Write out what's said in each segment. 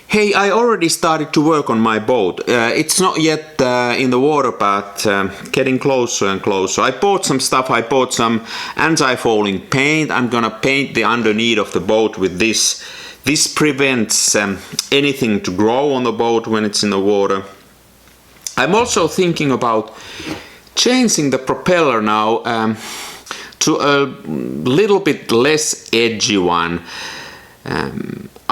Hey, I already started to work on my boat. It's not yet in the water, but getting closer and closer. I bought some stuff. I bought some anti-fouling paint. I'm gonna paint the underneath of the boat with this. This prevents anything to grow on the boat when it's in the water. I'm also thinking about changing the propeller now to a little bit less edgy one.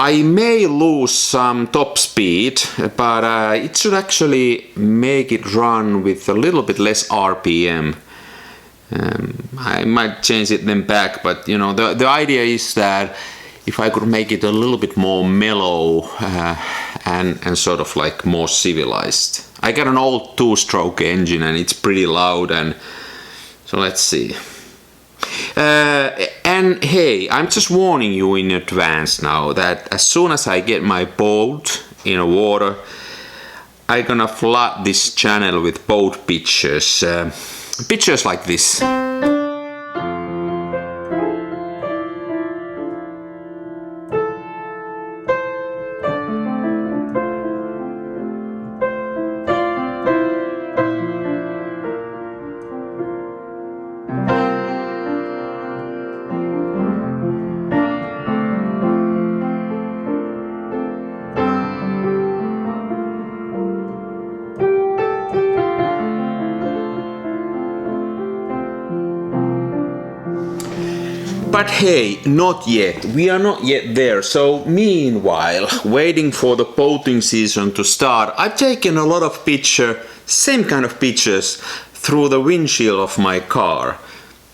I may lose some top speed, but it should actually make it run with a little bit less RPM. I might change it then back, but you know, the idea is that if I could make it a little bit more mellow and sort of like more civilized. I got an old 2-stroke engine and it's pretty loud, and so let's see. And hey, I'm just warning you in advance now that as soon as I get my boat in the water, I'm gonna flood this channel with boat pictures. Pictures like this. But hey, not yet. We are not yet there. So meanwhile, waiting for the boating season to start, I've taken a lot of same kind of pictures through the windshield of my car.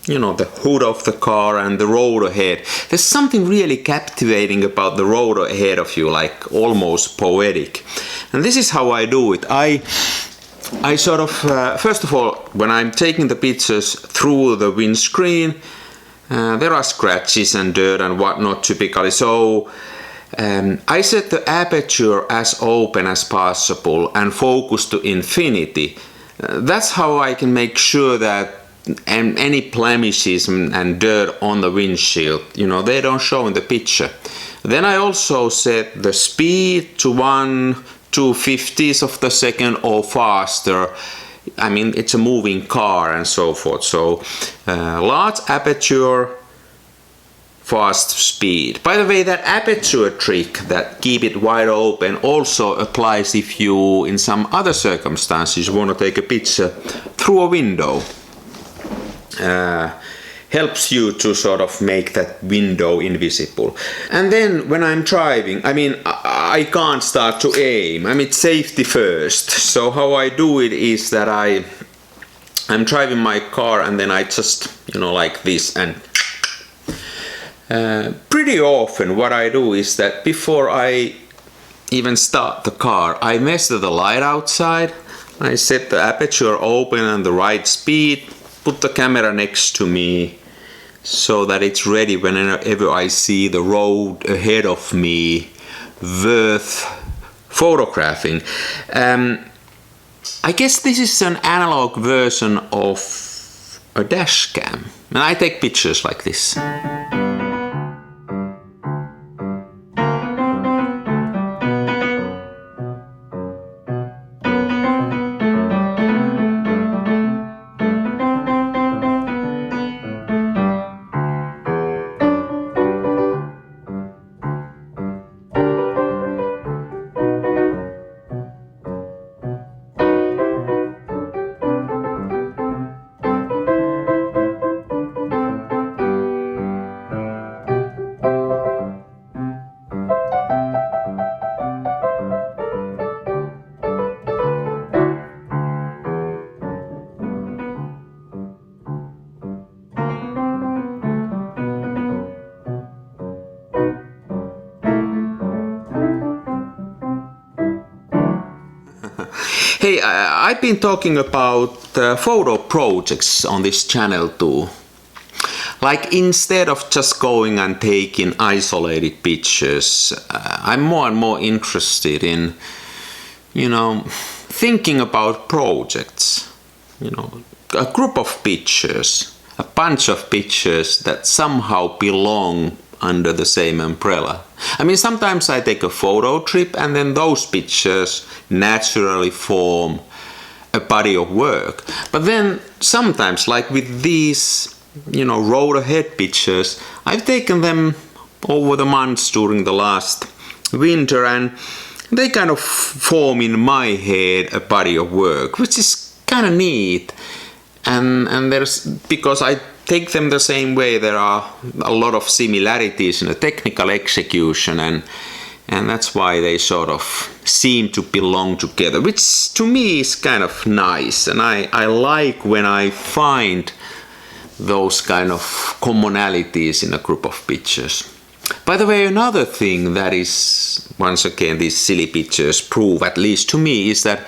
You know, the hood of the car and the road ahead. There's something really captivating about the road ahead of you, like almost poetic. And this is how I do it. I sort of, first of all, when I'm taking the pictures through the windscreen, there are scratches and dirt and whatnot typically, so I set the aperture as open as possible and focus to infinity. That's how I can make sure that any blemishes and dirt on the windshield, you know, they don't show in the picture. Then I also set the speed to 1/250th of the second or faster. I mean, it's a moving car and so forth. So large aperture, fast speed. By the way, that aperture trick, that keep it wide open, also applies if you, in some other circumstances, want to take a picture through a window. Helps you to sort of make that window invisible. And then when I'm driving, I mean, I can't start to aim. I mean, safety first. So how I do it is that I'm driving my car and then I just, you know, like this, and pretty often what I do is that before I even start the car, I measure the light outside, I set the aperture open and the right speed, put the camera next to me so that it's ready whenever I see the road ahead of me worth photographing. I guess this is an analog version of a dash cam, and I take pictures like this. Hey, I've been talking about photo projects on this channel too. Like, instead of just going and taking isolated pictures, I'm more and more interested in, you know, thinking about projects. You know, a group of pictures, a bunch of pictures that somehow belong under the same umbrella. I mean, sometimes I take a photo trip and then those pictures naturally form a body of work. But then sometimes, like with these, road ahead pictures, I've taken them over the months during the last winter and they kind of form in my head a body of work, which is kind of neat. And there's, because I take them the same way, there are a lot of similarities in the technical execution, and that's why they sort of seem to belong together, which to me is kind of nice. And I like when I find those kind of commonalities in a group of pictures. By the way, another thing that is, once again, these silly pictures prove, at least to me, is that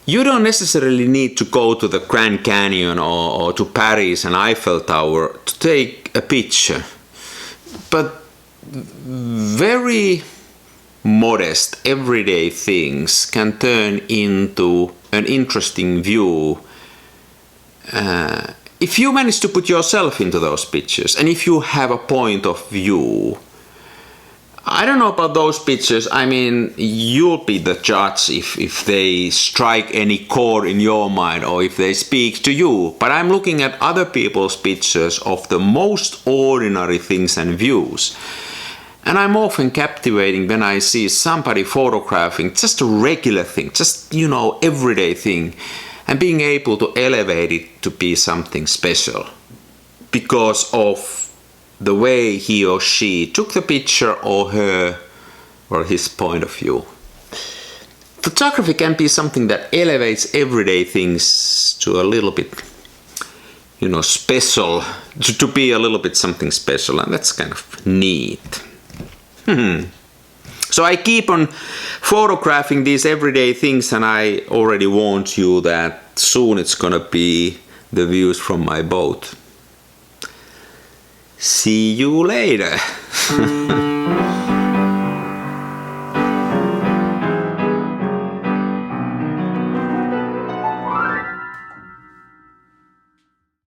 you don't necessarily need to go to the Grand Canyon or to Paris and Eiffel Tower to take a picture. But very modest, everyday things can turn into an interesting view if you manage to put yourself into those pictures and if you have a point of view. I don't know about those pictures. I mean, you'll be the judge if they strike any chord in your mind or if they speak to you. But I'm looking at other people's pictures of the most ordinary things and views. And I'm often captivating when I see somebody photographing just a regular thing, just, everyday thing, and being able to elevate it to be something special because of the way he or she took the picture or her or his point of view. Photography can be something that elevates everyday things to a little bit, special, to be a little bit something special, and that's kind of neat. So I keep on photographing these everyday things, and I already warned you that soon it's gonna be the views from my boat. See you later.